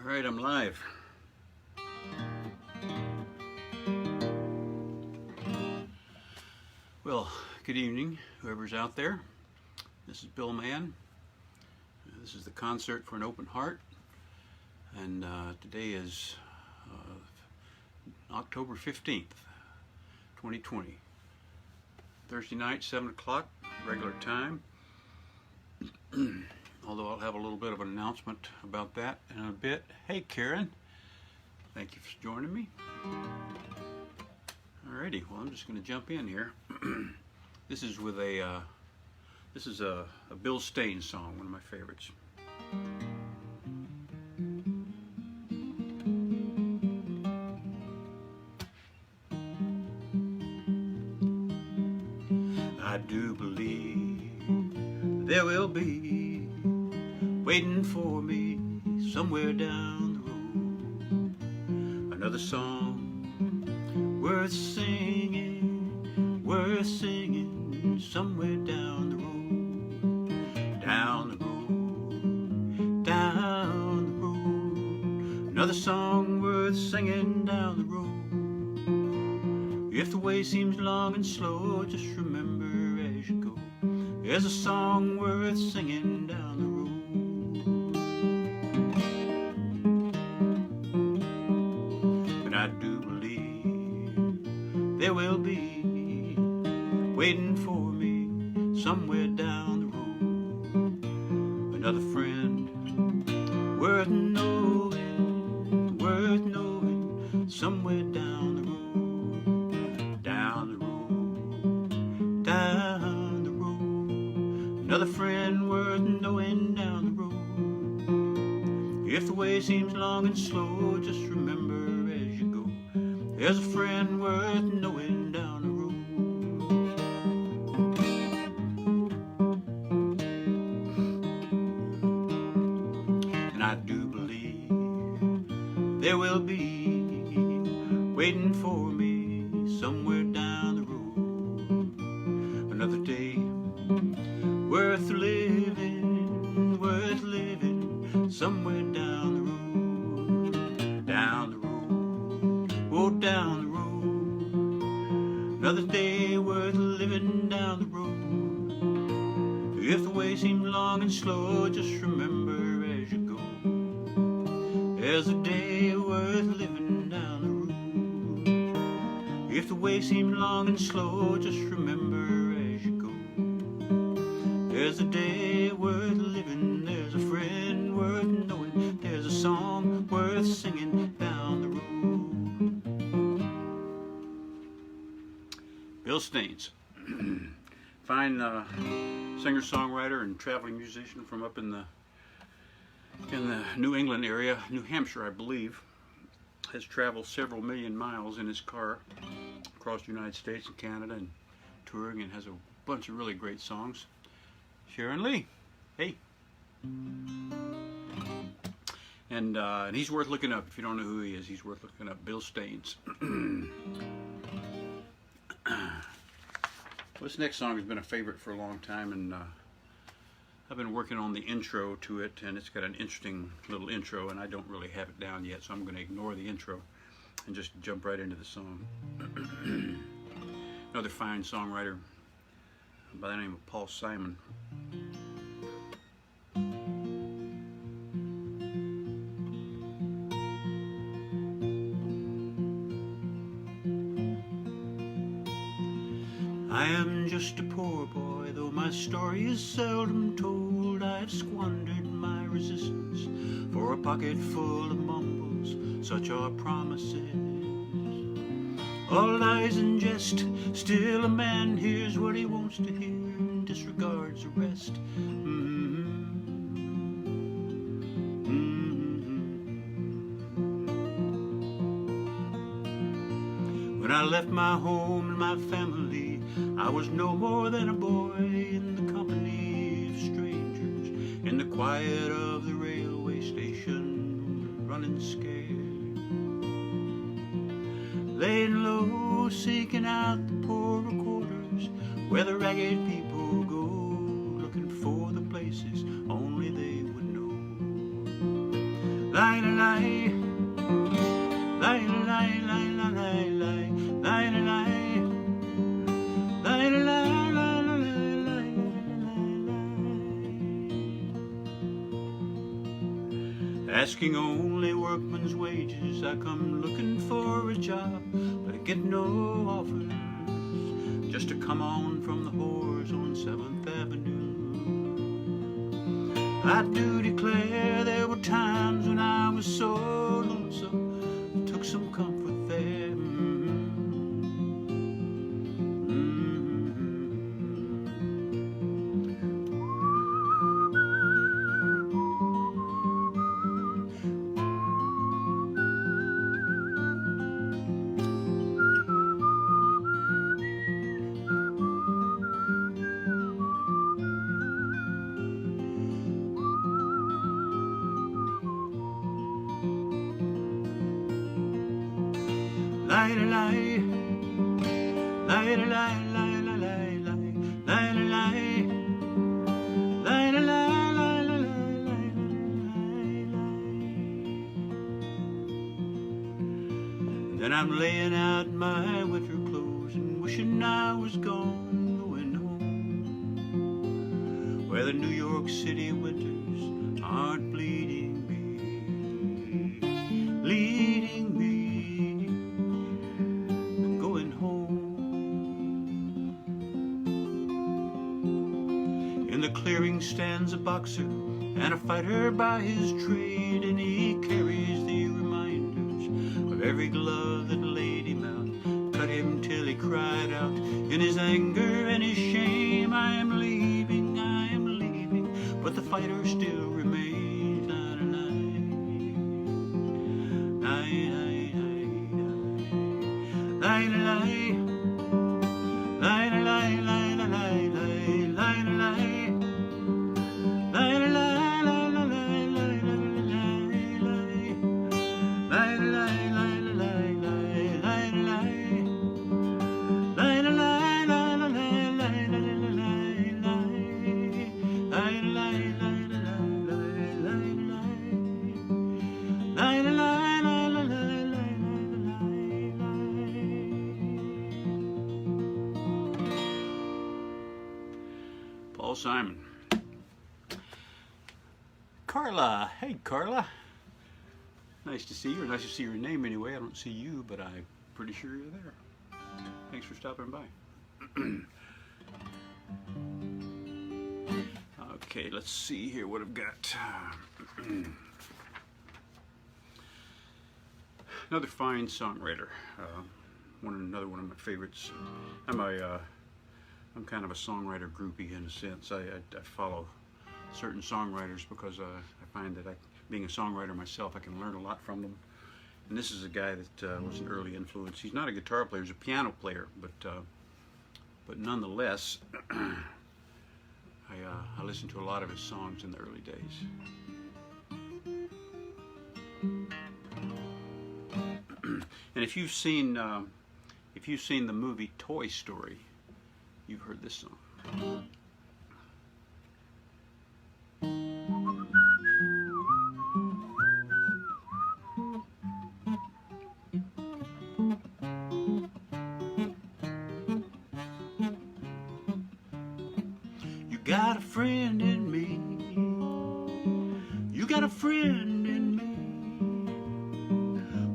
All right, I'm live. Well, good evening, whoever's out there. This is Bill Mann. This is the Concert for an Open Heart, and today is October 15th, 2020. Thursday night, 7 o'clock, regular time. Although I'll have a little bit of an announcement about that in a bit. Hey Karen, thank you for joining me. Alrighty, well I'm just going to jump in here. This is with a Bill Staines song, one of my favorites. I do believe there will be waiting for me somewhere down the road another song worth singing somewhere down the road, down the road, down the road. Another song worth singing down the road. If the way seems long and slow, just remember as you go, there's a song worth singing down the road. But I do believe there will be waiting for me somewhere down the road another friend worth knowing somewhere down the road, down the road, down the road. Another friend worth knowing down the road. If the way seems long and slow, just remember as you go, there's a friend worth knowing down the road. I do believe there will be waiting for me somewhere down the road another day worth living somewhere down the road, down the road, oh down the road. Another day worth living down the road. If the way seems long and slow, just remember as you go, there's a day worth living down the road. If the way seems long and slow, just remember as you go, there's a day worth living, there's a friend worth knowing, there's a song worth singing down the road. Bill Staines, fine singer-songwriter and traveling musician from up in the New England area, New Hampshire, I believe. Has traveled several million miles in his car across the United States and Canada and touring, and has a bunch of really great songs. Sharon Lee, hey. And he's worth looking up. If you don't know who he is, he's worth looking up. Bill Staines. Well, this next song has been a favorite for a long time, and I've been working on the intro to it, and it's got an interesting little intro, and I don't really have it down yet, so I'm going to ignore the intro and just jump right into the song. Another fine songwriter by the name of Paul Simon. I am just a poor boy, though my story is seldom told. I have squandered my resistance for a pocket full of mumbles, such are promises. All lies and jest, still a man hears what he wants to hear and disregards the rest. When I left my home and my family, I was no more than a boy in the company of strangers, in the quiet of the railway station, running scared, laying low, seeking out the poorer quarters where the ragged people go, looking for the places only they would know. lie, lie, lie, lie, lie, lie, lie, lie, lie, lie, lie, asking only workman's wages. I come looking for a job, but I get no offers, just to come on from the whores on 7th Avenue. I do declare there were times when I was so lonesome, took some comfort there. Lie, lie, lie, lie, lie, lie, lie, lie, lie, lie, lie, lie, then I'm laying out my winter clothes and wishing I was gone, going home, where the New York City winters aren't bleeding me, leading me. In the clearing stands a boxer and a fighter by his trade, and he carries the reminders of every glove that laid him out, cut him till he cried out in his anger and his shame, I am leaving, but the fighter still remains. Lie, lie, lie, lie, lie, lie, lie, lie, lie, lie. Paul Simon. Carla, hey Carla. Nice to see you, or nice to see your name anyway. I don't see you, but I'm pretty sure you're there. Thanks for stopping by. Okay, let's see here what I've got. Another fine songwriter. Another one of my favorites. I'm kind of a songwriter groupie in a sense. I follow certain songwriters because I find that being a songwriter myself, I can learn a lot from them. And this is a guy that was an early influence. He's not a guitar player; he's a piano player, but nonetheless, I listened to a lot of his songs in the early days. And if you've seen the movie Toy Story, you've heard this song. You got a friend in me. You got a friend in me.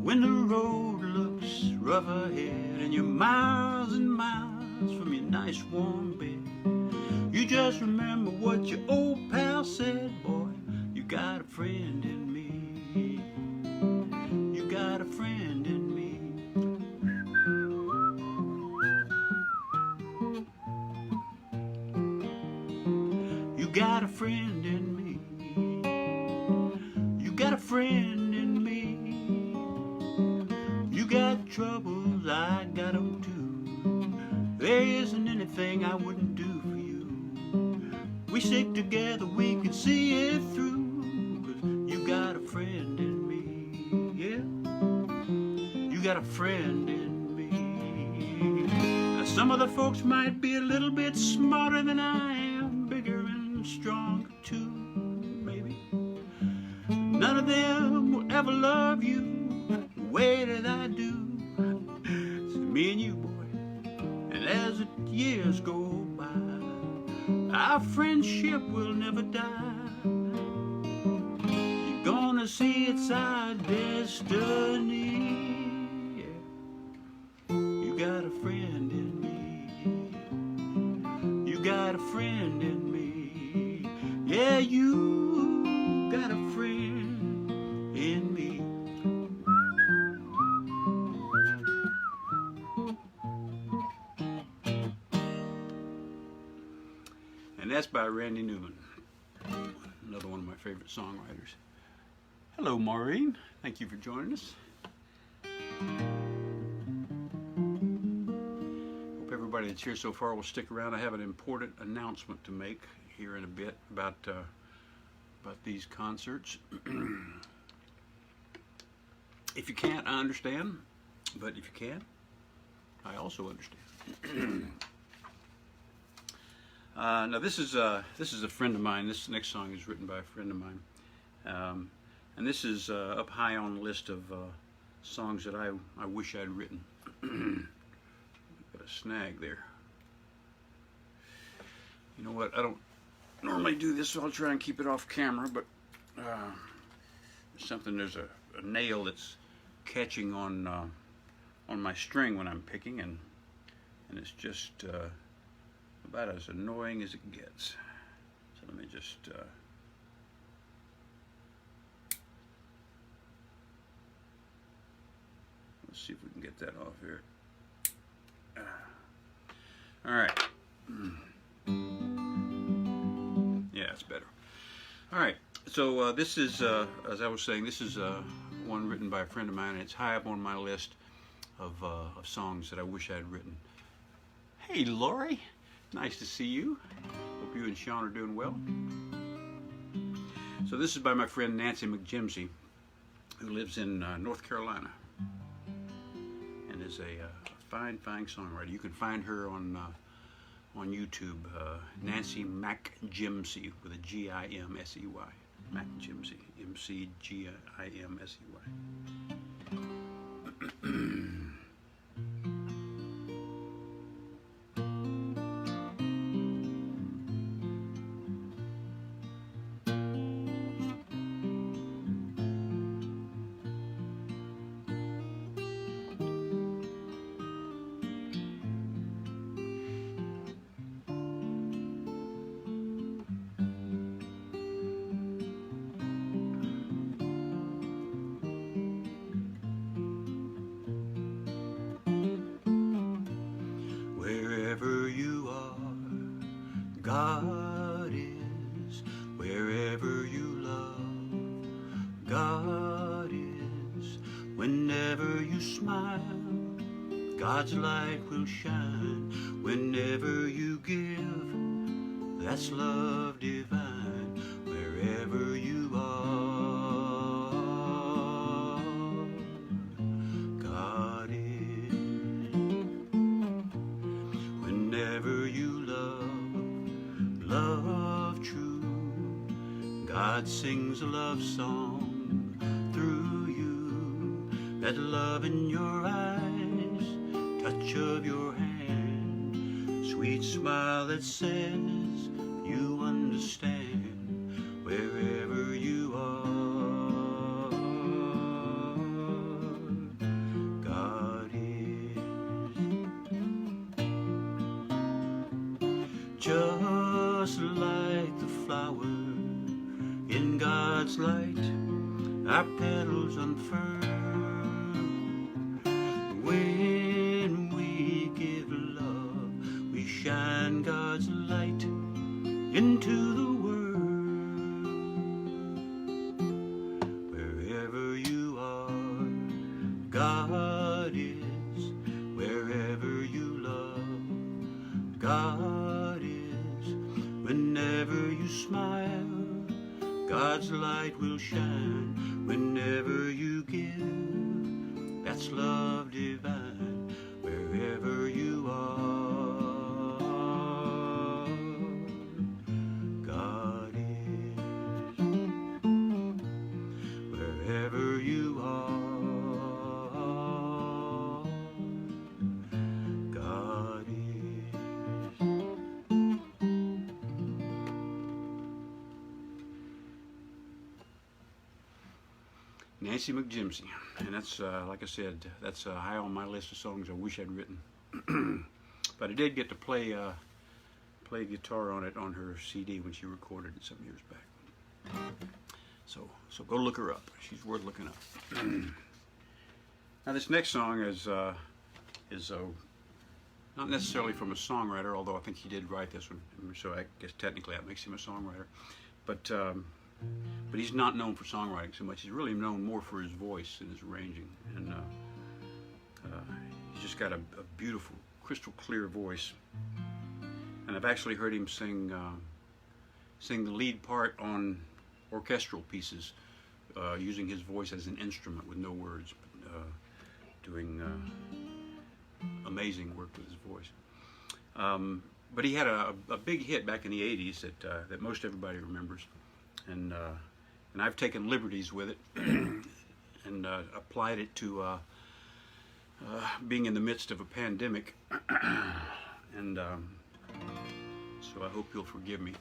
When the road looks rough ahead and you're miles and miles from your nice warm bed, you just remember what your old pal said, boy, you got a friend in me. You got a friend in me. You got a friend in me. You got a friend in me. You got troubles, I got them too. There isn't anything I wouldn't do for you. We stick together, we can see it through. 'Cause you got a friend in me, yeah. You got a friend in me. Now some other folks might be a little bit smarter than I am, bigger and stronger too, maybe. None of them will ever love you the way that I do. It's me and you, boy. And as the years go by, our friendship will never die. You're gonna see it's our destiny. Yeah. You got a friend in me. You got a friend in me. Yeah, you got a friend in me. And that's by Randy Newman, another one of my favorite songwriters. Hello, Maureen. Thank you for joining us. Hope everybody that's here so far will stick around. I have an important announcement to make here in a bit about these concerts. If you can't, I understand. But if you can, I also understand. Now this is a friend of mine. This next song is written by a friend of mine, and this is up high on the list of songs that I wish I'd written. Got a snag there. You know what? I don't normally do this, so I'll try and keep it off camera. But there's a nail that's catching on my string when I'm picking, and it's just about as annoying as it gets. So let me just let's see if we can get that off here. All right. Yeah, it's better. All right. So this is, as I was saying, this is one written by a friend of mine, and it's high up on my list of songs that I wish I'd written. Hey, Lori. Nice to see you. Hope you and Sean are doing well. So this is by my friend Nancy McJimsey, who lives in North Carolina, and is a fine songwriter. You can find her on YouTube, Nancy McJimsey with a G-I-M-S-E-Y. McJimsey, M-C-G-I-M-S-E-Y. God is wherever you love. God is whenever you smile. God's light will shine whenever you give. That's love divine wherever you are. God is whenever you love true. God sings a love song through you. That love in your eyes, touch of your hand, sweet smile that says you understand wherever you are. God is just like the flower in God's light, our petals unfurl. When we give love, we shine God's light into the world. Wherever you are, God is. Wherever you love, God is. Whenever you smile, God's light will shine. Whenever you give, that's love divine. Wherever you are, God is. Wherever you Nancy McJimsey, and that's like I said, that's high on my list of songs I wish I'd written. But I did get to play guitar on it on her CD when she recorded it some years back. So go look her up. She's worth looking up. Now this next song is not necessarily from a songwriter, although I think he did write this one, so I guess technically that makes him a songwriter. But he's not known for songwriting so much. He's really known more for his voice and his arranging, and he's just got a beautiful, crystal clear voice. And I've actually heard him sing the lead part on orchestral pieces, using his voice as an instrument with no words, doing amazing work with his voice. But he had a big hit back in the 80s that most everybody remembers, and I've taken liberties with it and applied it to being in the midst of a pandemic, and so I hope you'll forgive me.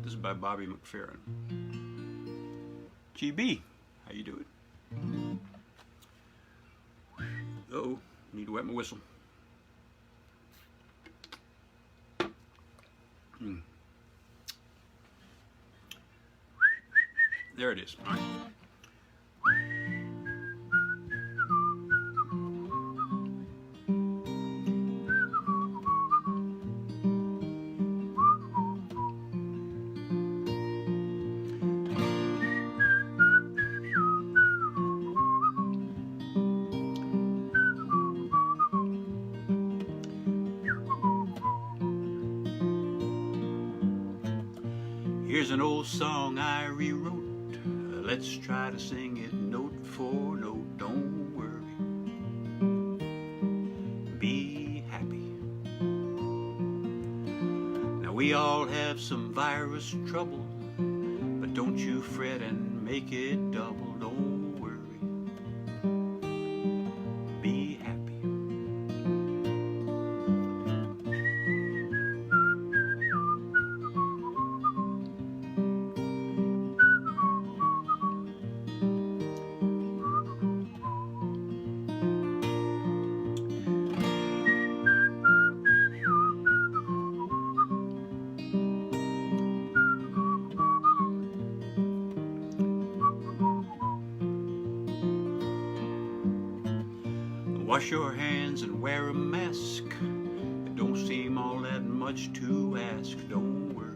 This is by Bobby McFerrin. GB, how you doing? Uh-oh, need to wet my whistle. There it is. All right. Here's an old song I rewrote. Let's try to sing it note for note. Don't worry, be happy. Now we all have some virus trouble, but don't you fret and make it double. Don't worry, be happy. Wash your hands and wear a mask. It don't seem all that much to ask. Don't worry,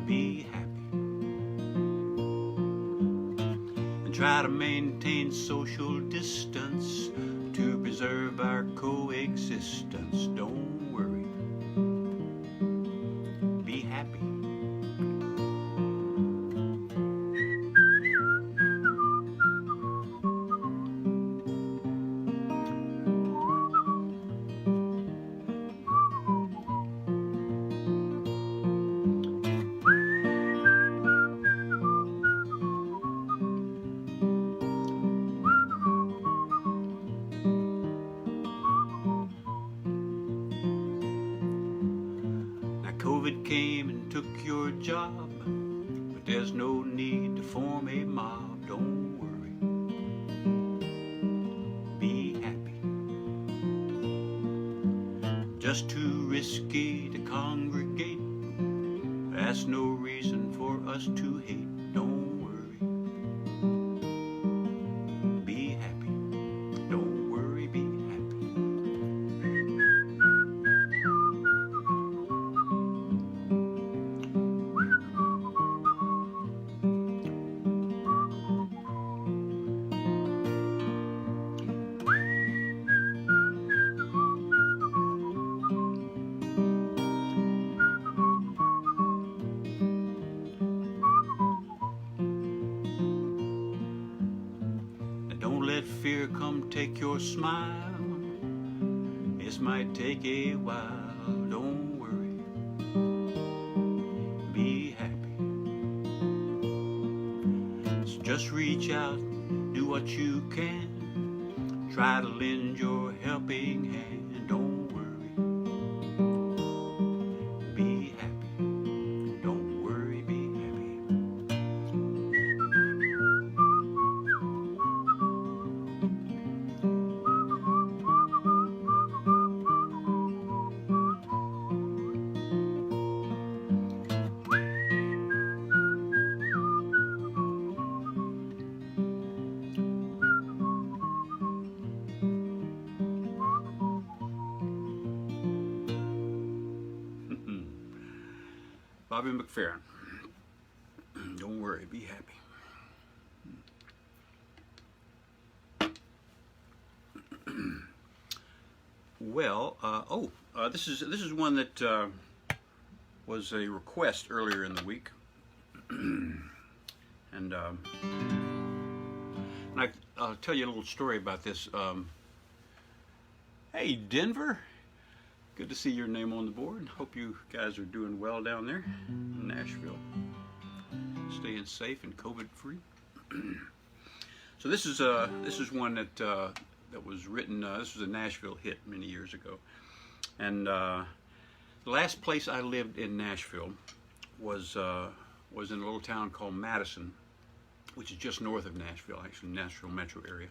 be happy. And try to maintain social distance to preserve our coexistence. Don't worry, be happy. COVID came and took your job, but there's no need to form a mob. Don't worry, be happy. Just too risky to congregate. That's no reason for us to hate. Don't worry, be happy. Don't worry, be happy. Don't let fear come take your smile. This might take a while. Don't worry, be happy. So just reach out, do what you can. Try to lend your helping hand. Don't worry, be happy. Don't worry, be happy. Bobby McFerrin. Don't worry, be happy. Well, this is one that was a request earlier in the week, and I'll tell you a little story about this. Hey, Denver, good to see your name on the board. Hope you guys are doing well down there in Nashville, staying safe and COVID-free. So this is one that was written. This was a Nashville hit many years ago, and the last place I lived in Nashville was in a little town called Madison, which is just north of Nashville, actually Nashville metro area.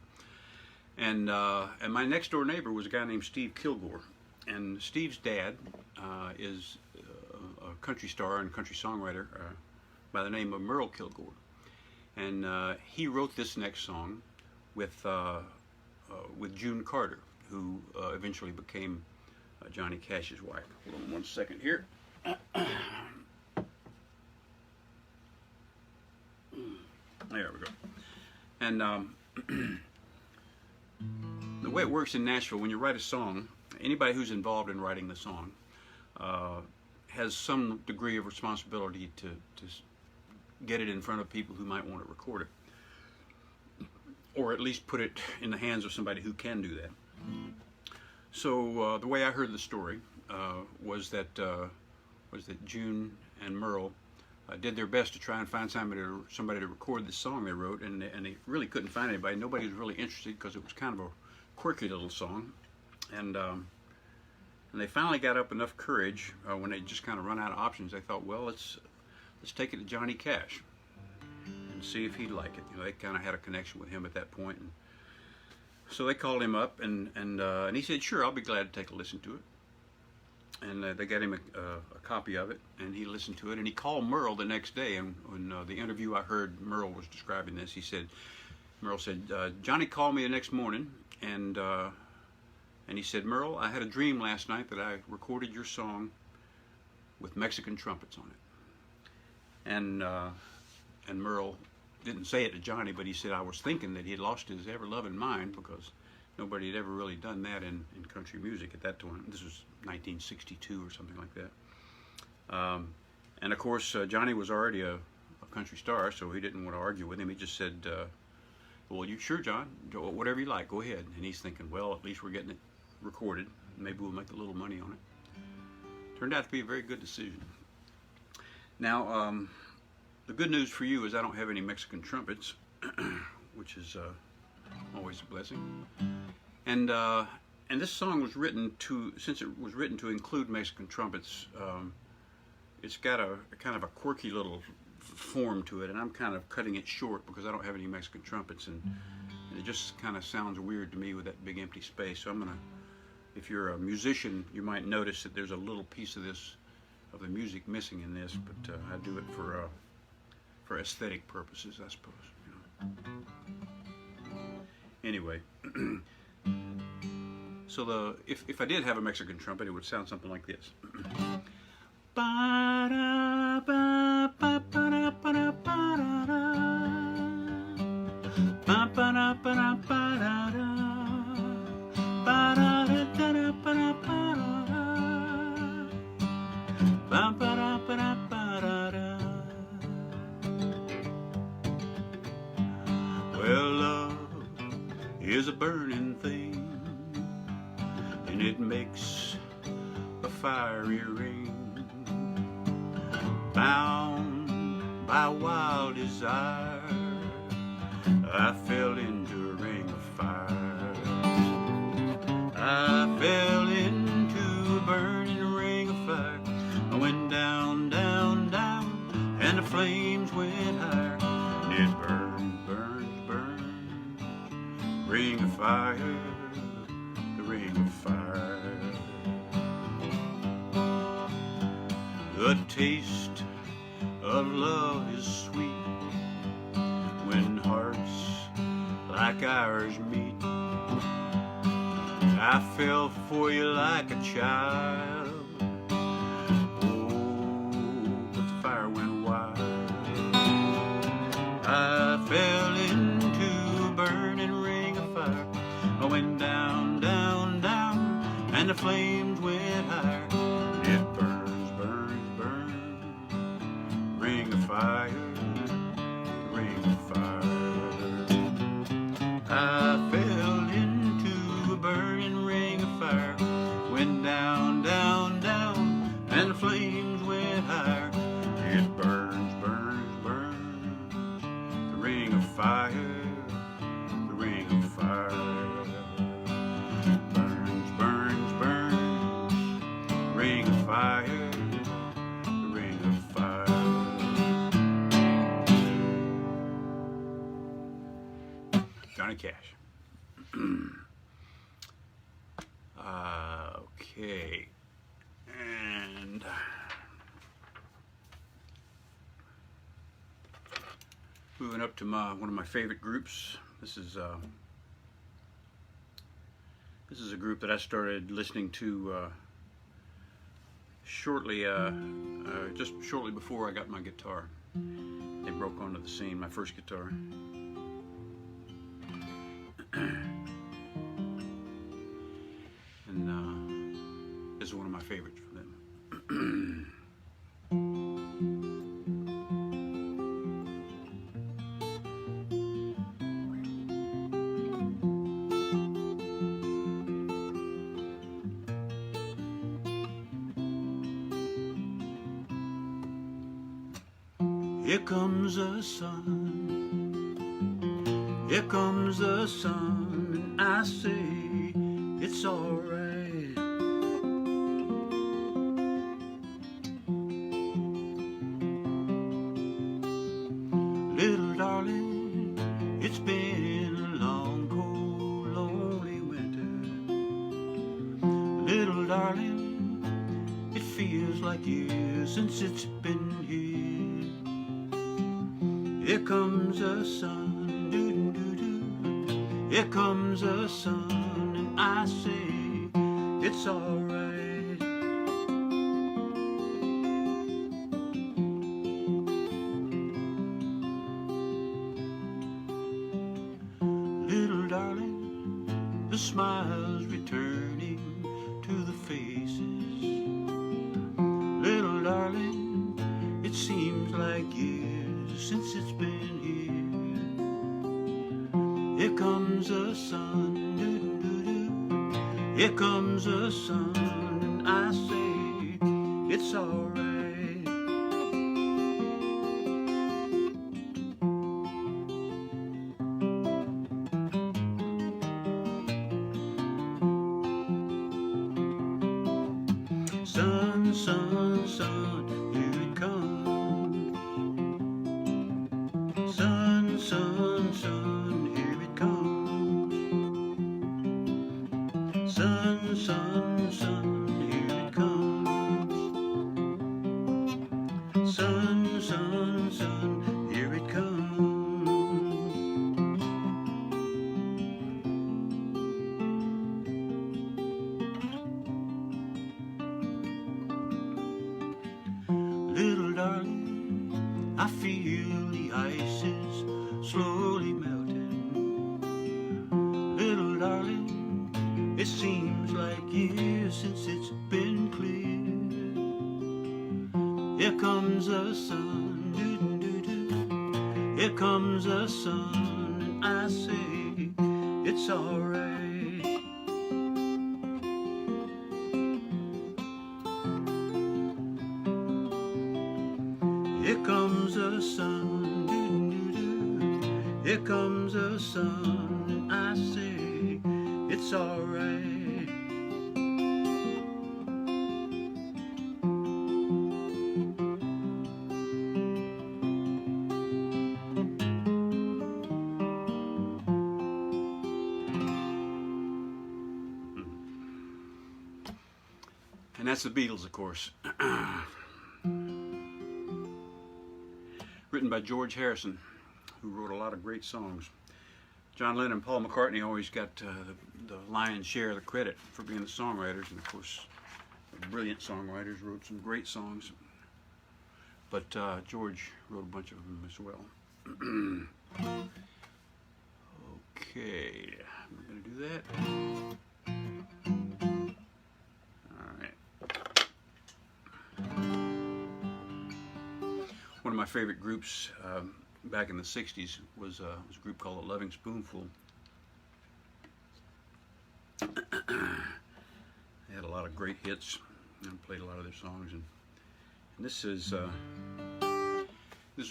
And my next door neighbor was a guy named Steve Kilgore, and Steve's dad is a country star and country songwriter by the name of Merle Kilgore, and he wrote this next song with June Carter, who eventually became Johnny Cash's wife. Hold on one second here. There we go. And the way it works in Nashville, when you write a song, anybody who's involved in writing the song has some degree of responsibility to get it in front of people who might want to record it, or at least put it in the hands of somebody who can do that. So the way I heard the story was that June and Merle did their best to try and find somebody to record the song they wrote, and they really couldn't find anybody. Nobody was really interested because it was kind of a quirky little song, and they finally got up enough courage when they just kind of run out of options. They thought, well, let's take it to Johnny Cash and see if he'd like it. You know, they kind of had a connection with him at that point, and so they called him up, and he said, sure, I'll be glad to take a listen to it. And they got him a copy of it, and he listened to it, and he called Merle the next day. And when the interview I heard, Merle was describing this. Merle said, Johnny called me the next morning, and he said, Merle, I had a dream last night that I recorded your song with Mexican trumpets on it. And Merle didn't say it to Johnny, but he said, I was thinking that he had lost his ever-loving mind, because nobody had ever really done that in country music at that time. This was 1962 or something like that. And of course, Johnny was already a country star, so he didn't want to argue with him. He just said, well, you sure, John? Whatever you like, go ahead. And he's thinking, well, at least we're getting it recorded. Maybe we'll make a little money on it. Turned out to be a very good decision. Now, the good news for you is I don't have any Mexican trumpets, which is always a blessing. And this song was written since it was written to include Mexican trumpets, it's got a kind of a quirky little form to it, and I'm kind of cutting it short because I don't have any Mexican trumpets, and it just kind of sounds weird to me with that big empty space. So I'm gonna, if you're a musician, you might notice that there's a little piece of the music missing in this, but I do it for aesthetic purposes, I suppose. You know. Anyway, so if I did have a Mexican trumpet, it would sound something like this. Well, love is a burning thing, and it makes a fiery ring. Bound by wild desire, I fell into a ring of fire. I fell into a burning ring of fire. I went down, down, down, and the flames went higher. It burned, burned, burned. Ring of fire, the ring of fire. The taste of love is sweet when hearts like ours meet. I fell for you like a child. Oh, but the flames went higher. It burns, burns, burns, ring of fire, ring of fire. I fell into a burning ring of fire, went down, down, down, and the flames went higher. It burns, burns, burns, the ring of fire, the ring of fire. Burns, burns, burns, ring of fire, the ring of fire. Johnny Cash. Okay, and moving up to one of my favorite groups. This is a group that I started listening to just shortly before I got my guitar. They broke onto the scene, my first guitar. And this is one of my favorites from them. Here comes the sun, here comes the sun, and I say it's alright. Little darling, it's been a long, cold, lonely winter. Little darling, it feels like years since it's been here. Here comes the sun, doo-doo-doo-doo. Here comes the sun, and I say it's alright. Little darling, the smile's returning to the faces. Little darling, it seems like years since it's been here. Here comes the sun, doo-doo-doo-doo. Here comes the sun, and I say it's alright. Sun, sun, sun, here it comes. Sun, sun, sun, here it comes. Sun, sun, sun, here it comes. Sun, sun, sun, here it comes. Little darling, I feel the ice is slowly melting. Little darling, it seems like years since it's been clear. Here comes the sun, doo-doo-doo-doo. Here comes the sun, and I say it's alright. Here comes the sun, doo-doo-doo. Here comes the sun, and I say it's alright. And that's the Beatles, of course. Written by George Harrison, who wrote a lot of great songs. John Lennon and Paul McCartney always got the lion's share of the credit for being the songwriters, and of course, brilliant songwriters wrote some great songs. But George wrote a bunch of them as well. Okay, we're going to do that. my favorite groups back in the 60s was a group called The Loving Spoonful. They had a lot of great hits, and I played a lot of their songs. And this is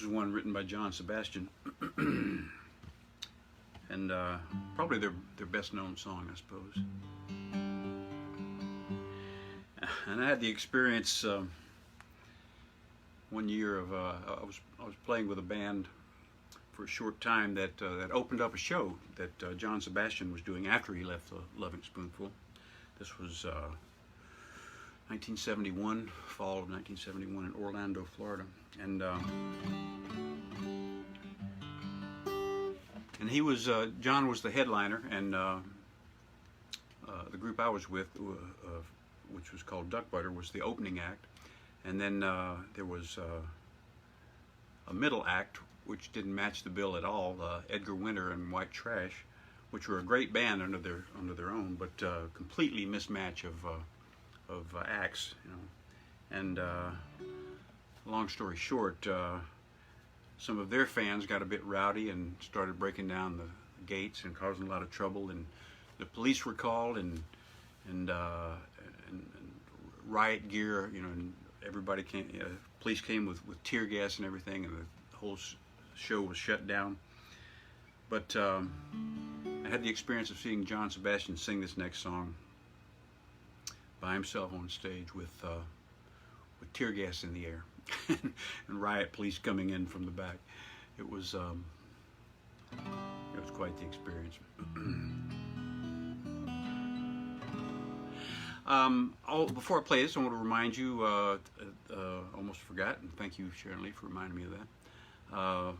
one written by John Sebastian, and probably their best known song, I suppose. And I had the experience one year of I was playing with a band for a short time that opened up a show that John Sebastian was doing after he left The Loving Spoonful. This was 1971, fall of 1971 in Orlando, Florida, and he was John was the headliner, and the group I was with, which was called Duck Butter, was the opening act, and then there was a middle act which didn't match the bill at all, Edgar Winter and White Trash, which were a great band under their own, but completely mismatch of acts, you know. And long story short, some of their fans got a bit rowdy and started breaking down the gates and causing a lot of trouble, and the police were called, and riot gear, you know, and everybody came. Police came with tear gas and everything, and the whole show was shut down. But I had the experience of seeing John Sebastian sing this next song by himself on stage with tear gas in the air and riot police coming in from the back. It was quite the experience. Before I play this, I want to remind you, almost forgot, and thank you, Sharon Lee, for reminding me of that. I'm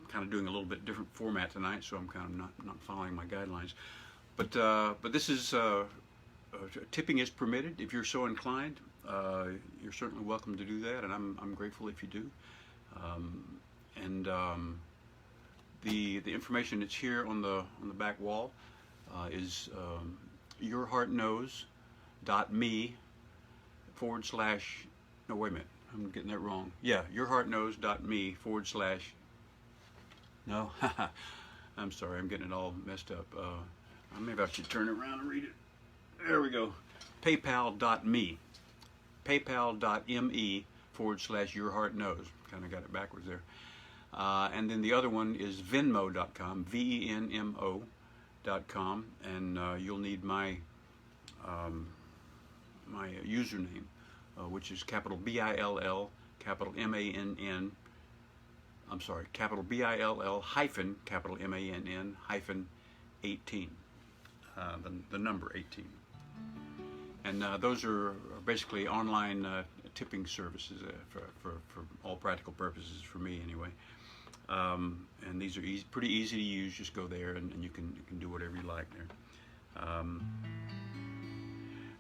kind of doing a little bit different format tonight, so I'm kind of not following my guidelines. But this is tipping is permitted if you're so inclined. You're certainly welcome to do that, and I'm grateful if you do. The information that's here on the back wall is yourheartknows.me / no, wait a minute, I'm getting that wrong. Yeah, yourheartknows.me / no, I'm sorry, I'm getting it all messed up. Maybe I should turn it around and read it. There we go. PayPal.me / yourheartknows. Kind of got it backwards there. And then the other one is Venmo.com, VENMO.com, and you'll need my my username, which is capital BILL, capital MANN. I'm sorry, capital BILL hyphen capital MANN hyphen 18, the number 18. And those are basically online tipping services for all practical purposes, for me anyway. And these are pretty easy to use. Just go there and you can do whatever you like there.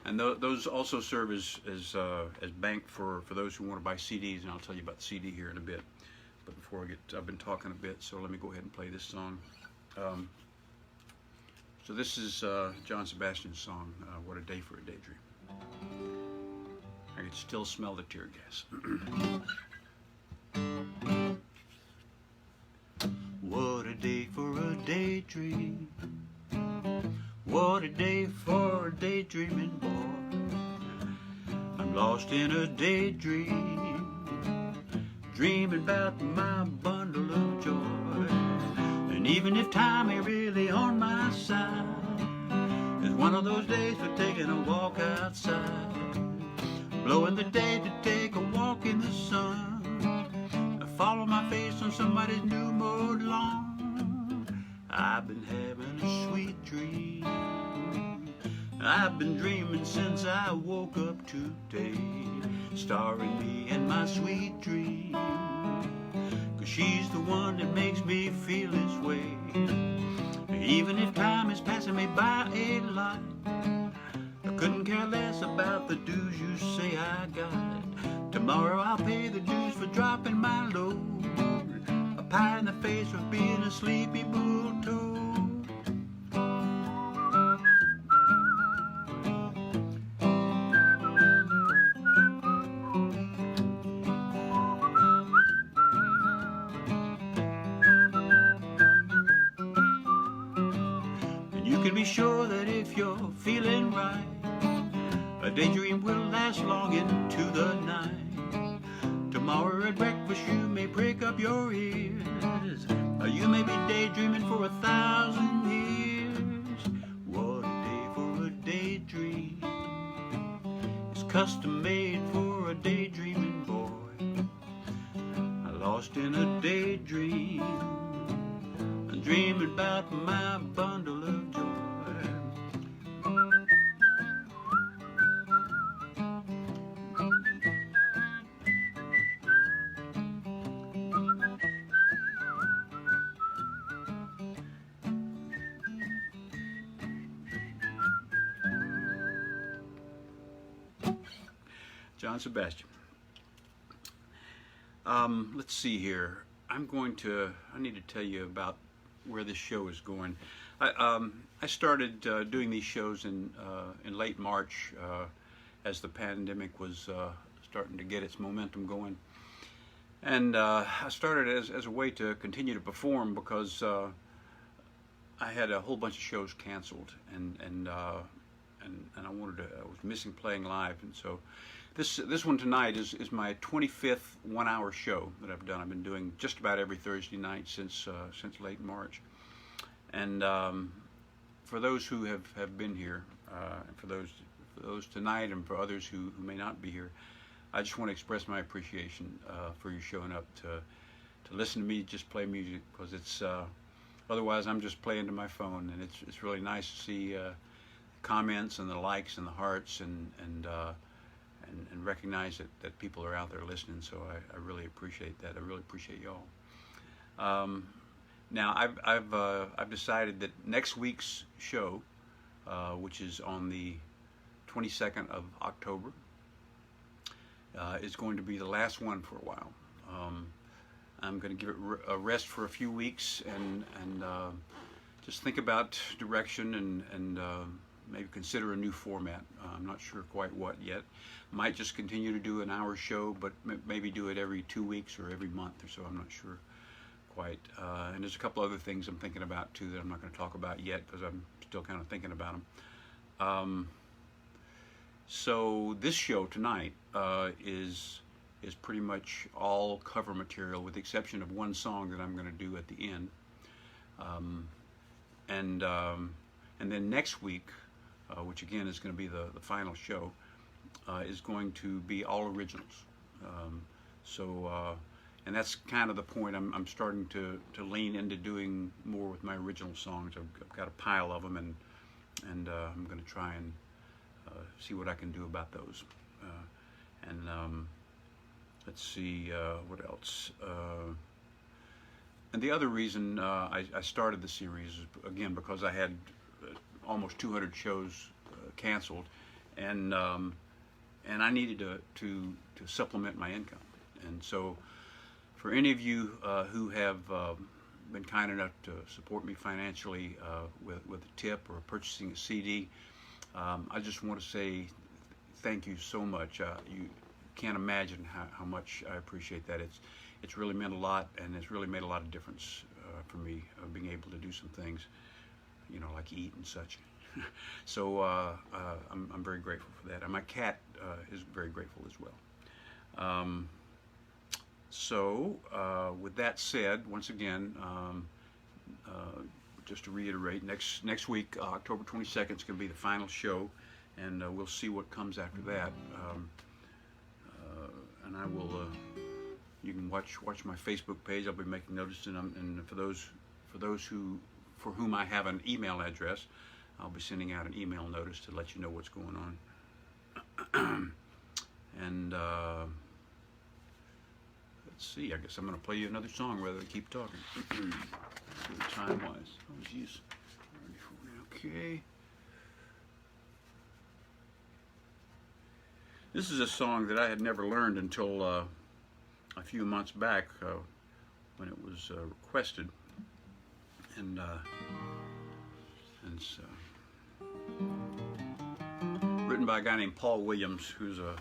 And those also serve as bank for those who want to buy CDs, and I'll tell you about the CD here in a bit. But before I've been talking a bit, so let me go ahead and play this song. So this is John Sebastian's song, What a Day for a Daydream. I can still smell the tear gas. What a day for a daydream. What a day for a daydreaming boy. I'm lost in a daydream, dreaming about my bundle of joy. And even if time ain't really on my side, it's one of those days for taking a walk outside, blowing the day to take a walk in the sun. I follow my face on somebody's new mowed lawn. I've been having a sweet dream. I've been dreaming since I woke up today, starring me in my sweet dream. 'Cause she's the one that makes me feel this way. Even if time is passing me by a lot, I couldn't care less about the dues you say I got. Tomorrow I'll pay the dues for dropping my load, a pie in the face of being a sleepy bull toad. can be sure that if you're feeling right, a daydream will last long into the night. Tomorrow at breakfast you may prick up your ears. You may be daydreaming for 1,000 years. What a day for a daydream. It's custom made for a daydreaming boy. I lost in a daydream. I'm dreaming about my bundle of joy. John Sebastian. Let's see here. I need to tell you about where this show is going. I started doing these shows in late March as the pandemic was starting to get its momentum going. And I started as a way to continue to perform because I had a whole bunch of shows canceled, and I was missing playing live, and so this one tonight is my 25th one-hour show that I've done. I've been doing just about every Thursday night since late March, and for those who have been here, and for those tonight, and for others who may not be here, I just want to express my appreciation for you showing up to listen to me just play music, because it's otherwise I'm just playing to my phone, and it's really nice to see comments and the likes and the hearts and recognize that people are out there listening. So I really appreciate that. I really appreciate y'all. Now I've decided that next week's show, which is on the 22nd of October, is going to be the last one for a while. I'm going to give it a rest for a few weeks and just think about direction and maybe consider a new format. I'm not sure quite what yet. Might just continue to do an hour show, but maybe do it every 2 weeks or every month or so. I'm not sure quite. And there's a couple other things I'm thinking about too that I'm not going to talk about yet because I'm still kind of thinking about them. So this show tonight is pretty much all cover material, with the exception of one song that I'm going to do at the end. And then next week, which again is going to be the final show, is going to be all originals. And that's kind of the point. I'm starting to lean into doing more with my original songs. I've got a pile of them, and I'm going to try and see what I can do about those. Let's see what else. And the other reason I started the series is, again, because I had almost 200 shows canceled, and I needed to supplement my income. And so, for any of you who have been kind enough to support me financially with a tip or purchasing a CD, I just want to say thank you so much. You can't imagine how much I appreciate that. It's really meant a lot, and it's really made a lot of difference for me, being able to do some things, like eat and such. So I'm very grateful for that, and my cat is very grateful as well. So with that said, once again, just to reiterate, next week, October 22nd, is going to be the final show, and we'll see what comes after that. And I will. You can watch my Facebook page. I'll be making notices, and for those for whom I have an email address, I'll be sending out an email notice to let you know what's going on. And let's see. I guess I'm going to play you another song rather than keep talking. What the time was. Oh, jeez. Okay. This is a song that I had never learned until a few months back when it was requested, and it's written by a guy named Paul Williams, who's a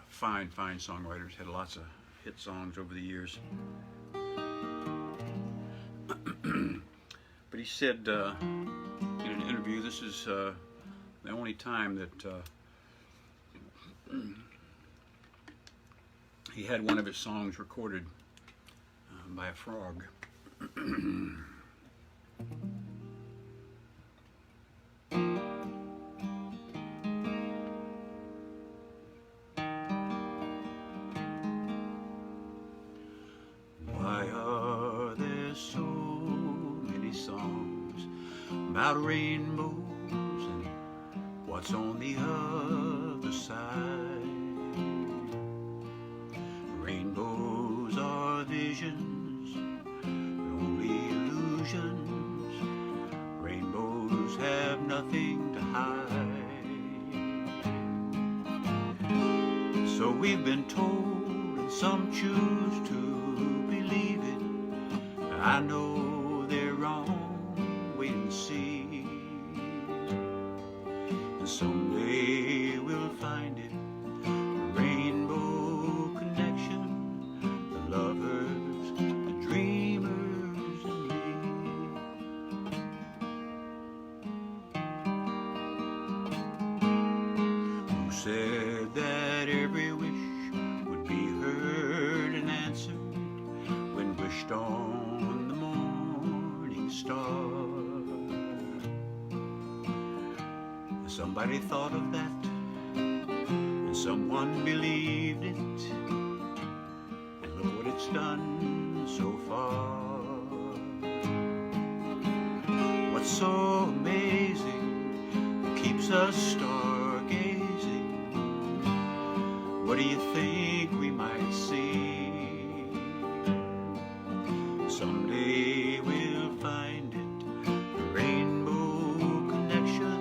fine songwriter. He's had lots of hit songs over the years. But he said in an interview, this is the only time that he had one of his songs recorded by a frog. Why are there so many songs about rainbows and what's on the other side? Rainbows are visions, only illusions. Rainbows have nothing to hide. So we've been told, and some choose to believe it. I know they're wrong, wait and see. And someday we'll find it, the rainbow connection, the lovers, the dreamers, and me. Who said that every wish would be heard and answered when wished on the morning star? Somebody thought of that, and someone believed it, and look what it's done so far. What's so amazing keeps us stargazing? What do you think we might see? Someday we'll find it, the rainbow connection,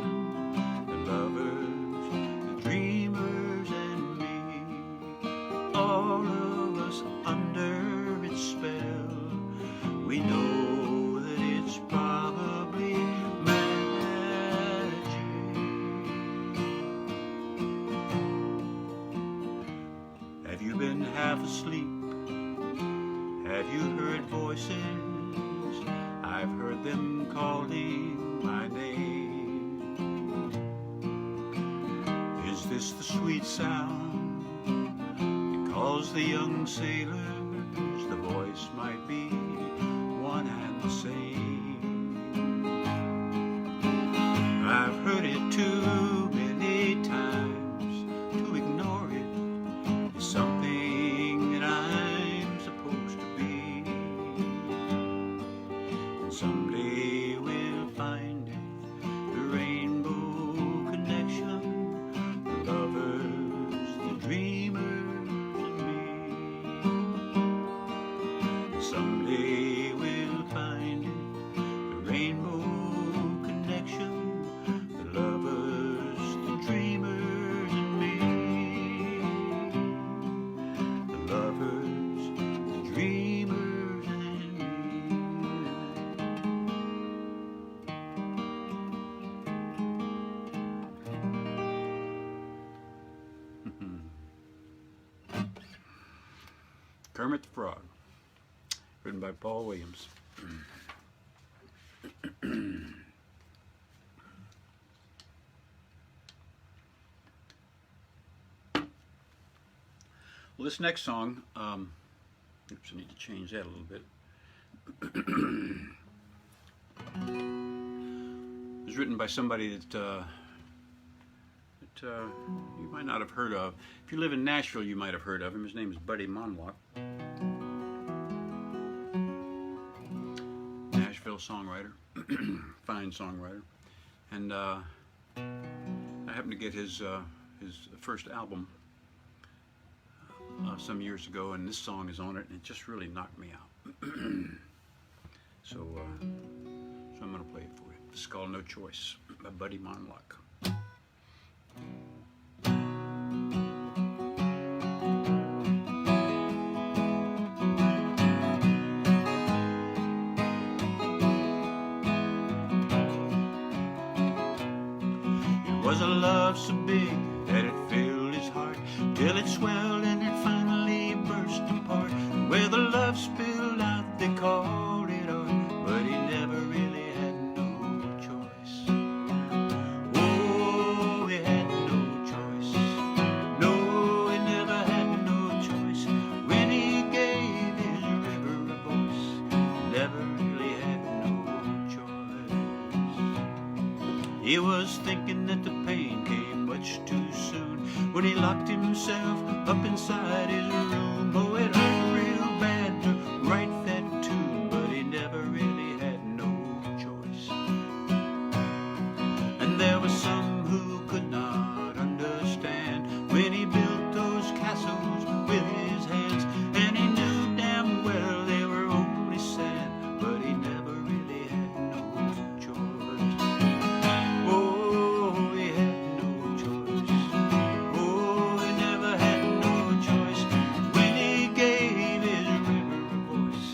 the lovers, the dreamers, and me. All of us under its spell. We know that it's probably magic. Have you been half asleep? Have you heard voices? I've heard them calling my name. Is this the sweet sound that calls the young sailors? The voice might be one and the same. I've heard it too many times to ignore it. It's something that I'm supposed to be. And someday we'll find it, the rainbow connection, the lovers, the dreamers, and me. Someday we'll find it, the rainbow connection, the lovers, the dreamers, and me. The lovers, the dreamers, and me. Kermit the Frog, written by Paul Williams. Well, this next song, oops, I need to change that a little bit. It was written by somebody that you might not have heard of. If you live in Nashville, you might have heard of him. His name is Buddy Monlock. Nashville songwriter, fine songwriter, and I happened to get his first album some years ago, and this song is on it, and it just really knocked me out. So I'm going to play it for you. This is called No Choice by Buddy Monlock. Was a love so big that it filled his heart, till it swelled and it finally burst apart. Where the love spilled out, they called it art, but he never really had He was thinking that the pain came much too soon when he locked himself up inside his room. Oh, it hurt real bad to write that tune, but he never really had no choice. And there were some who could not understand when he built those castles with his hands, and he knew damn well they were only sand, but he never really had no choice. Oh, he had no choice. Oh, he never had no choice. When he gave his river a voice,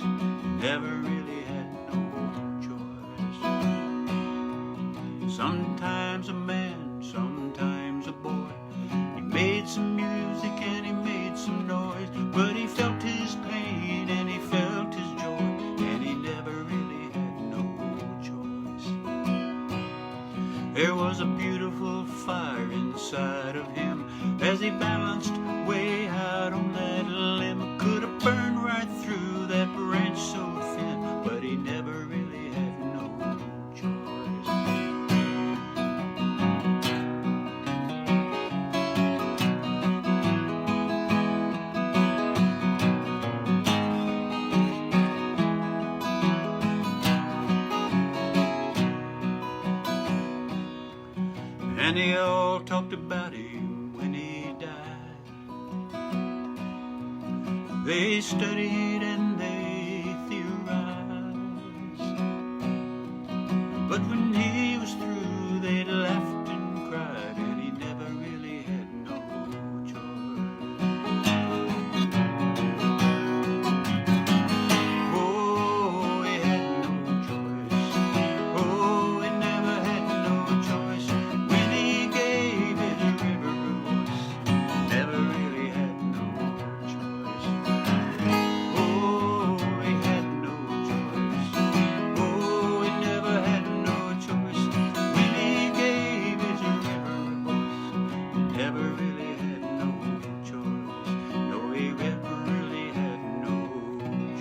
never really had no choice. Sometimes a man, sometimes a boy, he made some music and he made some noise, but he felt his pain and he felt his joy, and he never really had no choice. There was a beautiful fire inside of him as he balanced way out on that limb. Could have burned right through that branch so thin, but he never really had no choice. And they all talked about him when he died. They studied and they theorized, but when he was through, they laughed and cried, and he never really had no choice. Oh, he had no choice. Oh, he never had no choice. When he gave his river a voice, never really had no choice. Oh, he had no choice. Oh, he never had no choice. When he gave his river a voice, never really had no choice. No, he never really had no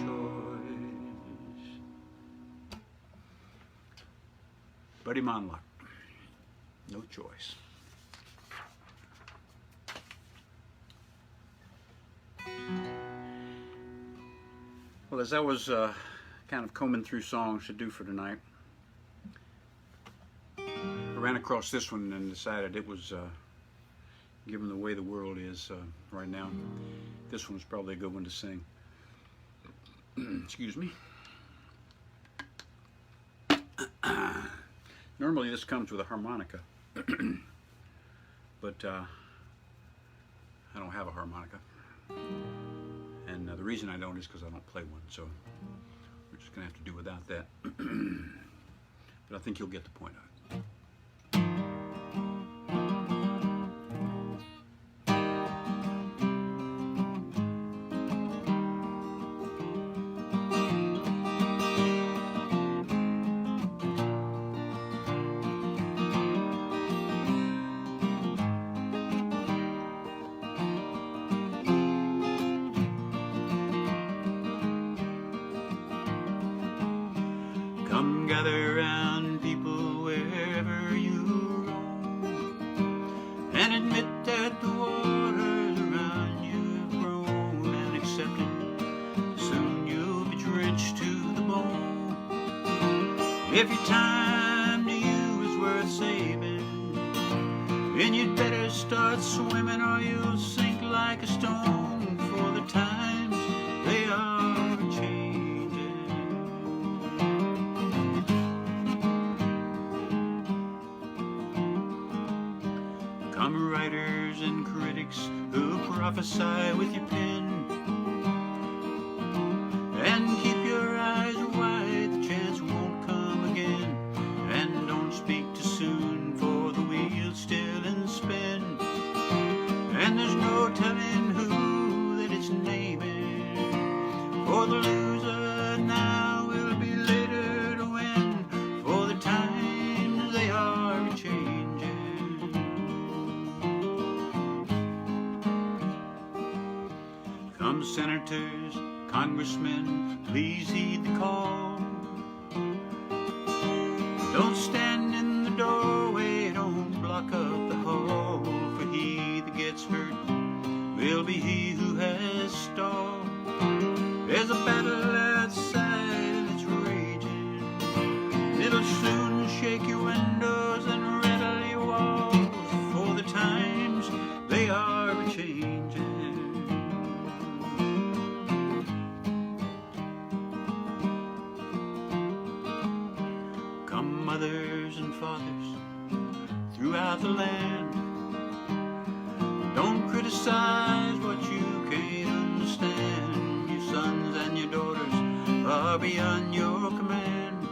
choice. Buddy Monlock, no choice. Well, as I was kind of combing through songs to do for tonight, I ran across this one and decided it was, given the way the world is right now, this one's probably a good one to sing. Excuse me. Normally this comes with a harmonica, but I don't have a harmonica. And the reason I don't is because I don't play one, so we're just going to have to do without that. But I think you'll get the point of it. Come gather round, people, wherever you roam, and admit that the waters around you have grown, and accept it. Soon you'll be drenched to the bone. If your time to you is worth saving, then you'd better start swimming, or you'll sink like a stone, for the times they are changing. Come writers and critics who prophesy with your pen, and keep your eyes wide, the chance won't come again. And don't speak too soon, for the wheel's still in spin, and there's no telling who that it's naming. For the loser now will be later to win, for the times they are changing. Come senators, congressmen, please heed the call. Don't stand in the doorway be he who has stalled. There's a battle outside that's raging. It'll soon shake your windows and rattle your walls, for the times they are changing. Come mothers and fathers throughout the land, don't criticize what you can't understand. Your sons and your daughters are beyond your command.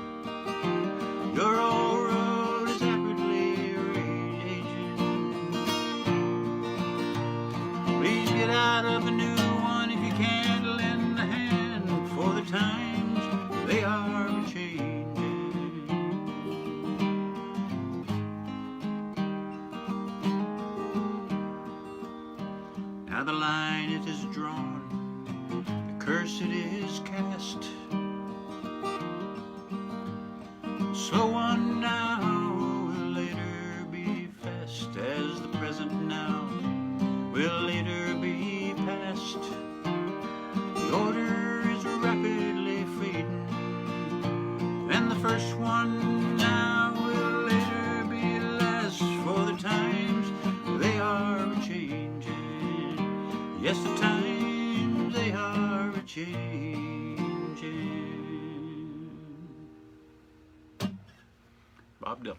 Your old road is rapidly aging. Please get out of the new one if you can't lend a hand, for the times they are changing. Now the line it is drawn, the curse it is cast. Slow one now will later be fast, as the present now will later be past. The order is rapidly fading, and the first one now will later be last, for the times they are changing. Yes, the times they are changing. Bob Dylan.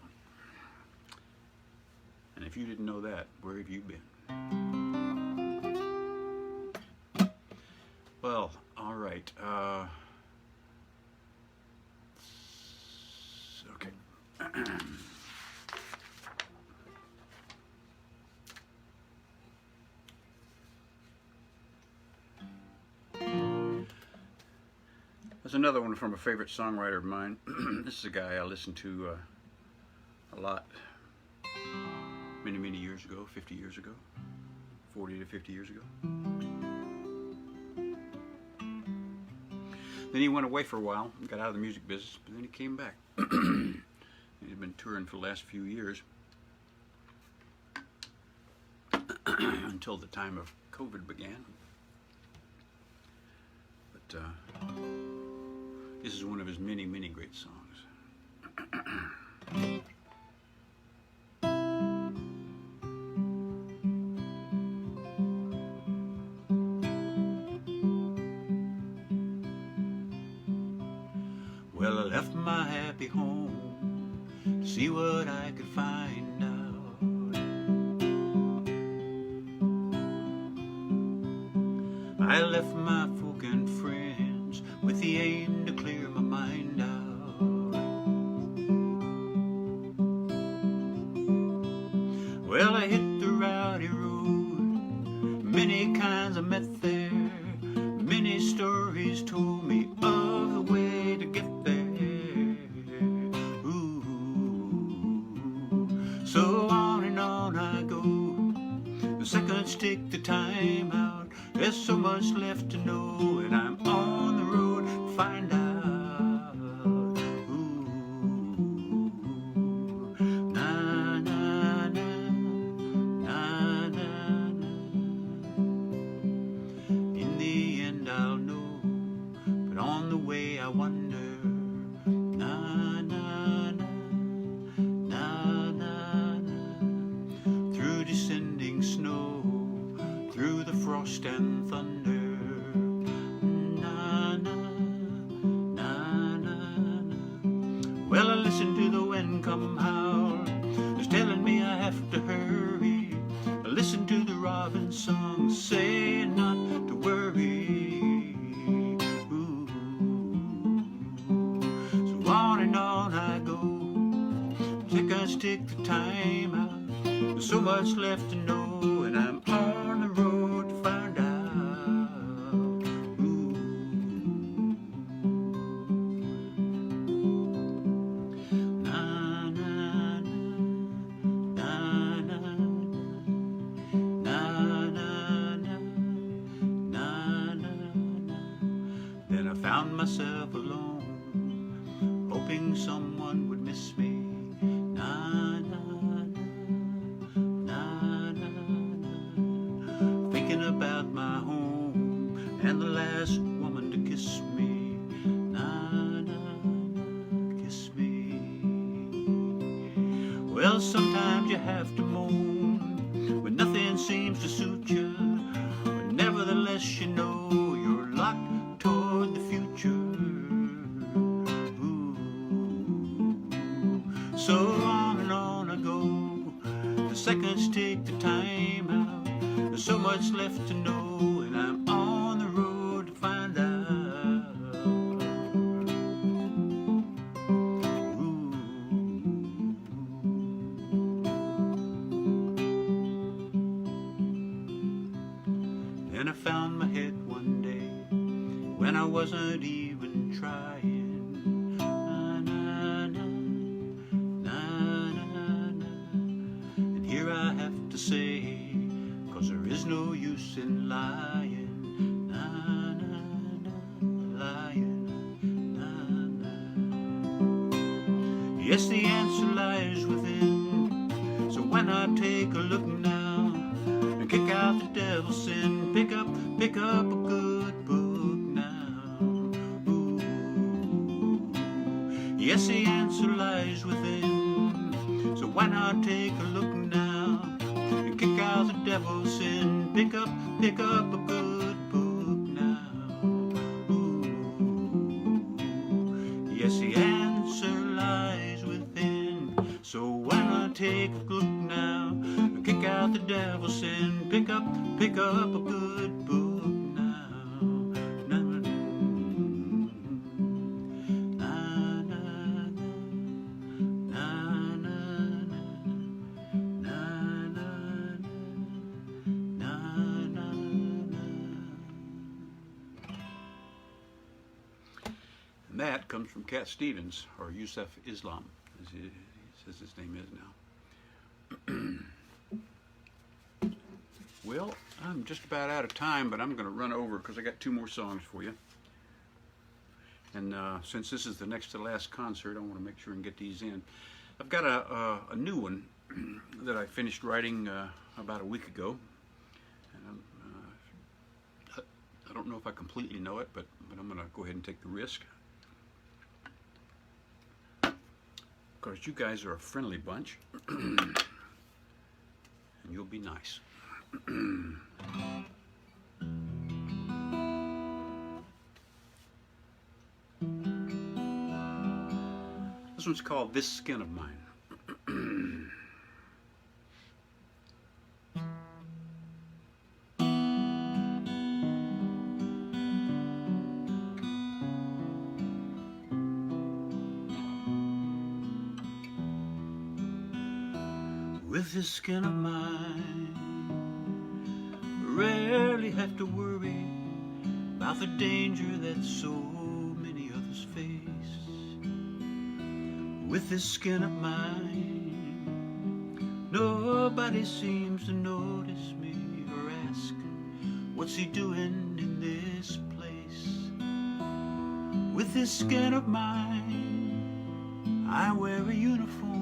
And if you didn't know that, where have you been? Well, all right. Okay. There's another one from a favorite songwriter of mine. This is a guy I listened to a lot many, many years ago, 50 years ago, 40 to 50 years ago. Then he went away for a while, got out of the music business, but then he came back. He'd been touring for the last few years until the time of COVID began. But this is one of his many, many great songs. Well, I left my happy home to see what I could find out. I left my folk and friends with the aim to clear my mind out. Well, I hit the rowdy road, many kinds I met there, many stories told me of the way to get there. Ooh. So on and on I go, the seconds take the time out. There's so much left to know, and I'm on the road to find out. Ooh. Na, na, na, na, na, na. In the end I'll know, but on the way I wonder. Na, na, na, na, na, na. Through descending snow, through the frost and thunder. Na, na, na, na, na. Well, I listen to the wind come howl, it's telling me I have to hurry. I listen to the robin song saying not to worry. Ooh. So on and on I go, seconds take the time out. There's so much left to know, and I'm on the road to find out. Ooh. Na, na, na, na, na, na, na, na, na, na. Then I found myself alone, hoping someone would miss me. Na, na, na, na, na, na. Thinking about to kiss me. Na, na, na, kiss me. Well, sometimes you have to moan when nothing seems to suit you, but nevertheless you know you're locked toward the future. Ooh. So on and on I go, the seconds take the time out, there's so much left to know, and I'm on the road to find out. Ooh. Then I found my head one day when I wasn't even trying. Na, na, na, na, na, na. And here I have to say, 'cause there is no use in lying. Na, na, na, lying. Na, na. Yes, the answer lies within, so why not take a look now and kick out the devil's sin? Pick up a good book now. Ooh. Yes, the answer lies within, so why not take a look now and kick out the devil's sin? Pick up a good book now. Ooh. Yes, the answer lies within, so why not take a look now and kick out the devil's sin? Pick up a good book now. Na, na, na, na, na, na, na, na. And that comes from Cat Stevens, or Yusuf Islam, as he says his name is now. Well, I'm just about out of time, but I'm going to run over because I got 2 more songs for you. And since this is the next to last concert, I want to make sure and get these in. I've got a new one that I finished writing about a week ago. And I don't know if I completely know it, but I'm going to go ahead and take the risk. Because you guys are a friendly bunch, and you'll be nice. This one's called This Skin of Mine. With this skin of mine, rarely have to worry about the danger that so many others face. With this skin of mine, nobody seems to notice me or ask, what's he doing in this place? With this skin of mine, I wear a uniform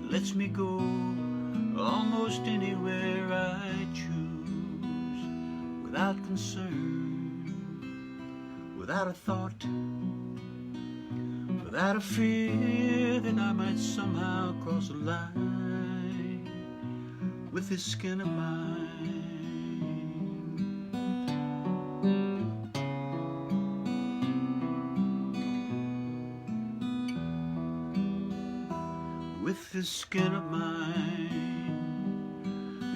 that lets me go almost anywhere I choose, without concern, without a thought, without a fear that I might somehow cross a line. With this skin of mine, with this skin of mine,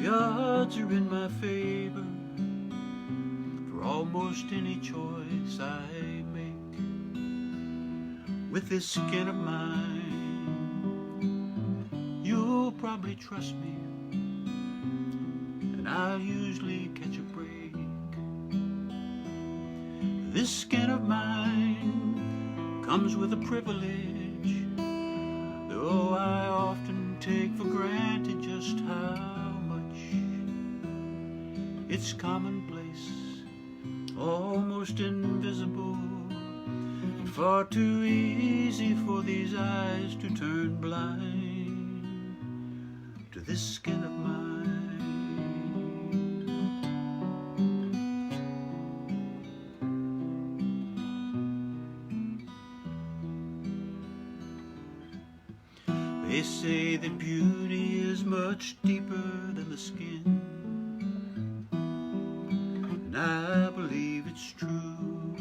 the odds are in my favor for almost any choice I make. With this skin of mine, you'll probably trust me, and I'll usually catch a break. This skin of mine comes with a privilege, though I often take for granted just how much it's commonplace, almost invisible, and far too easy for these eyes to turn blind to this skin of mine. They say that beauty is much deeper than the skin, and I believe it's true.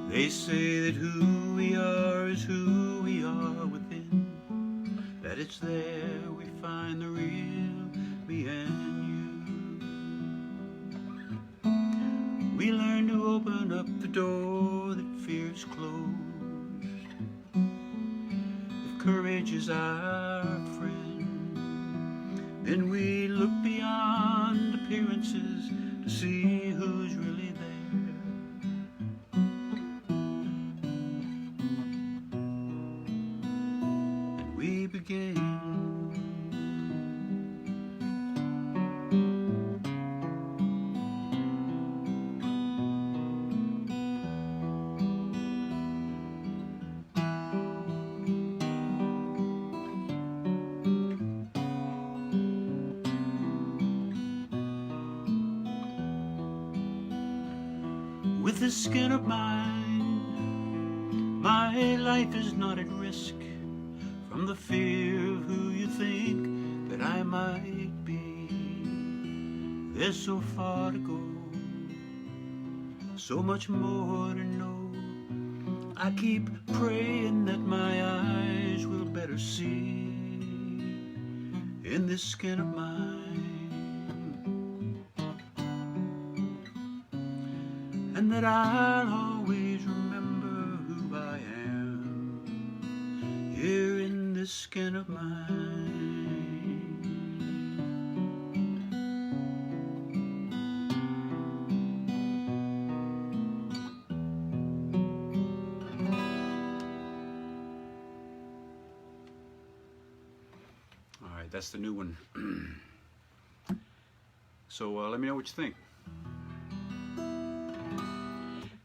They say that who we are is who we are within, that it's there we find the real me and you. We learn to open up the door that fear's closed. If courage is our friend, then we look beyond appearances to see who's really there. And we begin. With this skin of mine, my life is not at risk from the fear of who you think that I might be. There's so far to go, so much more to know. I keep praying that my eyes will better see in this skin of mine. And that I'll always remember who I am here in this skin of mine. All right, that's the new one. So let me know what you think.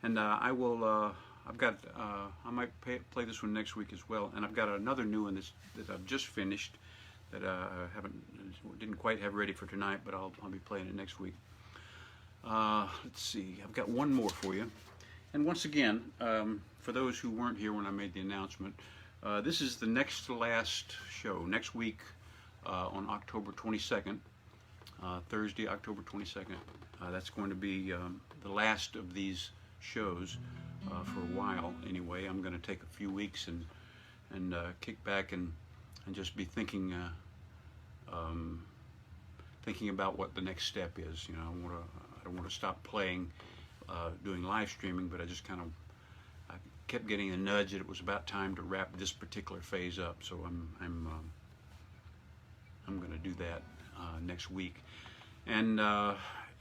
And I will, I've got, I might play this one next week as well. And I've got another new one that I've just finished that I didn't quite have ready for tonight, but I'll be playing it next week. Let's see, I've got one more for you. And once again, for those who weren't here when I made the announcement, this is the next to last show. Next week on October 22nd, Thursday, October 22nd. That's going to be the last of these shows for a while anyway. I'm going to take a few weeks and kick back and just be thinking thinking about what the next step is. You know, I don't want to stop playing, doing live streaming, but I just kind of kept getting the nudge that it was about time to wrap this particular phase up. So I'm going to do that next week. And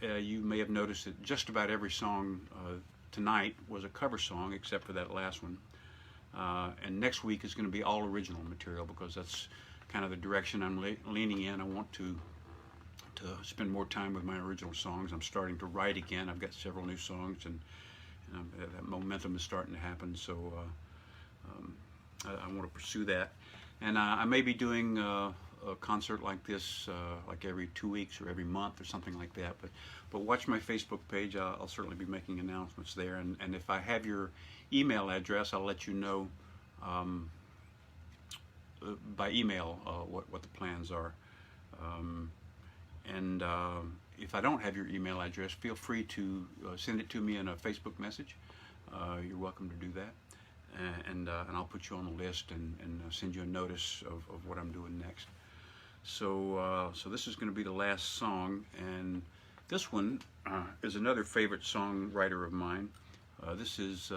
you may have noticed that just about every song tonight was a cover song, except for that last one. And next week is going to be all original material, because that's kind of the direction I'm leaning in. I want to spend more time with my original songs. I'm starting to write again. I've got several new songs, and that momentum is starting to happen. So I want to pursue that. And I may be doing a concert like this like every 2 weeks or every month or something like that, but watch my Facebook page. I'll certainly be making announcements there, and if I have your email address, I'll let you know by email what the plans are. And if I don't have your email address, feel free to send it to me in a Facebook message. You're welcome to do that, and I'll put you on the list and send you a notice of what I'm doing next. So this is going to be the last song, and this one is another favorite songwriter of mine. This is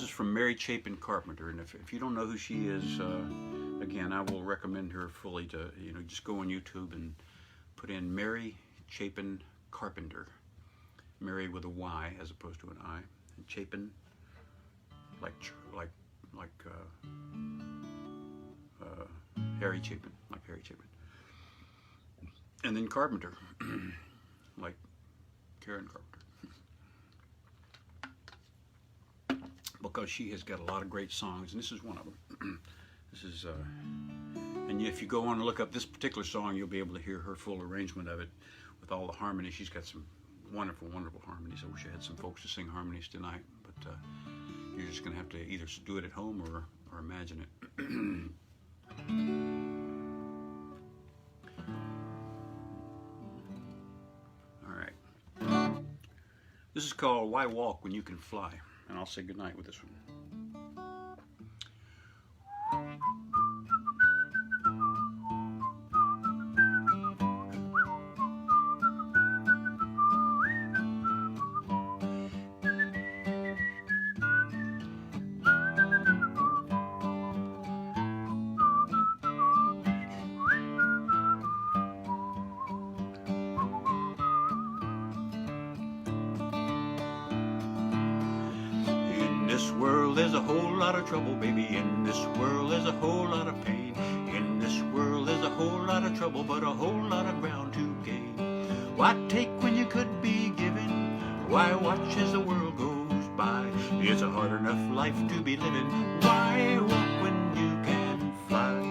from Mary Chapin Carpenter, and if you don't know who she is, again, I will recommend her fully to, just go on YouTube and put in Mary Chapin Carpenter. Mary with a Y as opposed to an I, and Chapin like Harry Chapin, like Harry Chapin. And then Carpenter, like Karen Carpenter. Because she has got a lot of great songs, and this is one of them. This is, and if you go on and look up this particular song, you'll be able to hear her full arrangement of it with all the harmonies. She's got some wonderful, wonderful harmonies. I wish I had some folks to sing harmonies tonight, but You're just going to have to either do it at home or imagine it. All right. This is called Why Walk When You Can Fly, and I'll say goodnight with this one. In this world there's a whole lot of trouble, baby. In this world there's a whole lot of pain. In this world there's a whole lot of trouble, but a whole lot of ground to gain. Why take when you could be given? Why watch as the world goes by? It's a hard enough life to be living. Why walk when you can fly?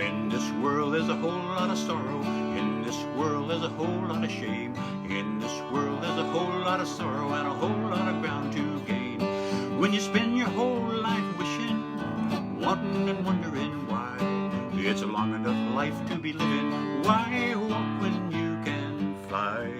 In this world there's a whole lot of sorrow. In this world there's a whole lot of shame. In this world there's a whole lot of sorrow and a whole lot of ground to gain. When you spend your whole life wishing, wanting and wondering why, it's a long enough life to be living. Why walk when you can fly?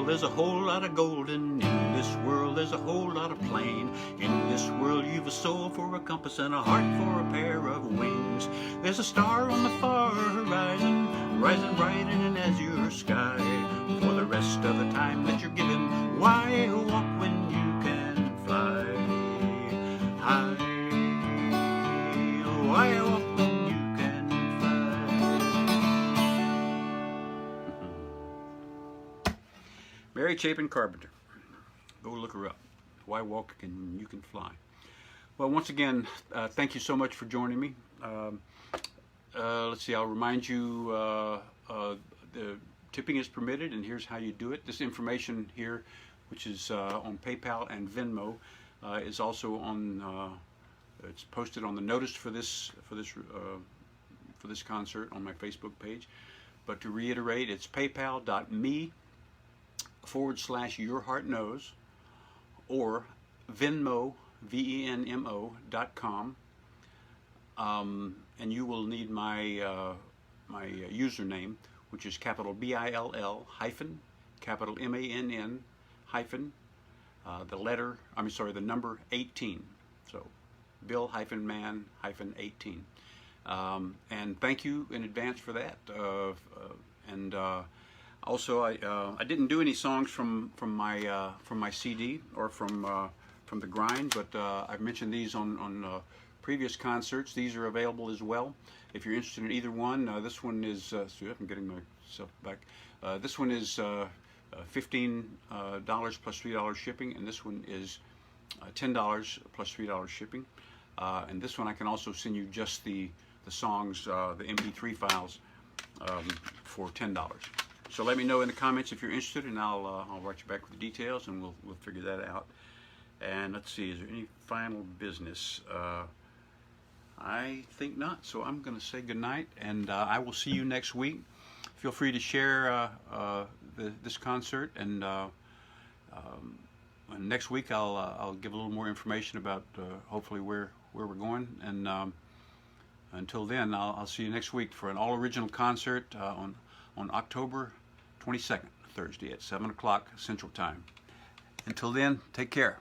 There's a whole lot of golden. In this world there's a whole lot of plain. In this world you've a soul for a compass and a heart for a pair of wings. There's a star on the far horizon, rising bright in an azure sky. For the rest of the time that you're given, why walk when you can fly high? Why walk when you can fly? Mary Chapin Carpenter. Go look her up. Why walk when you can fly? Well, once again, thank you so much for joining me. Let's see, I'll remind you the tipping is permitted, and here's how you do it. This information here, which is on PayPal and Venmo, is also on. It's posted on the notice for this concert on my Facebook page. But to reiterate, it's paypal.me/yourheartknows or Venmo, venmo.com, and you will need my my username, which is capital BILL hyphen capital MANN hyphen the number 18. So Bill -man -18. And thank you in advance for that. Also, I didn't do any songs from my CD or from the grind, but I've mentioned these on previous concerts. These are available as well. If you're interested in either one, this one is. I'm getting myself back. This one is $15 plus $3 shipping, and this one is $10 plus $3 shipping. And this one I can also send you just the songs, the MP3 files, for $10. So let me know in the comments if you're interested, and I'll write you back with the details, and we'll figure that out. And let's see, is there any final business? I think not. So I'm going to say goodnight, and I will see you next week. Feel free to share this concert, and next week I'll give a little more information about hopefully where we're going. And until then, I'll see you next week for an all-original concert on October 22nd, Thursday at 7 o'clock Central Time. Until then, take care.